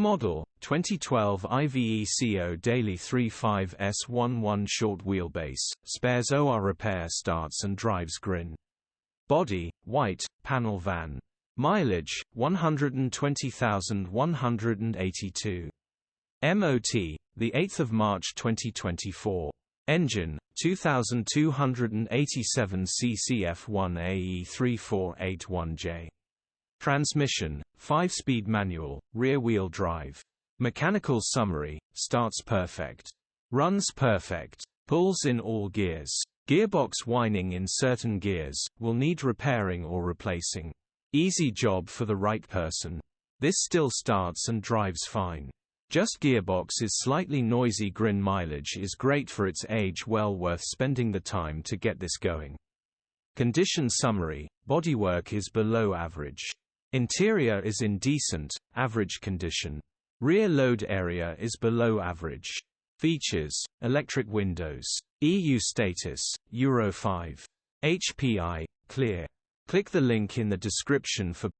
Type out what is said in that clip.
model, 2012 Iveco Daily 35S11 short wheelbase, spares OR repair, starts and drives Grin. Body, white, panel van. Mileage, 120,182. MOT, 8 March 2024. Engine, 2287 cc F1 AE3481J. Transmission, 5-speed manual, rear-wheel drive. Mechanical summary: starts perfect. Runs perfect. Pulls in all gears. Gearbox whining in certain gears, will need repairing or replacing. Easy job for the right person. This still starts and drives fine. Just gearbox is slightly noisy. Grin mileage is great for its age, well worth spending the time to get this going. Condition summary: bodywork is below average. Interior is in decent, average condition. Rear load area is below average. Features: electric windows. EU status, Euro 5. HPI, clear. Click the link in the description for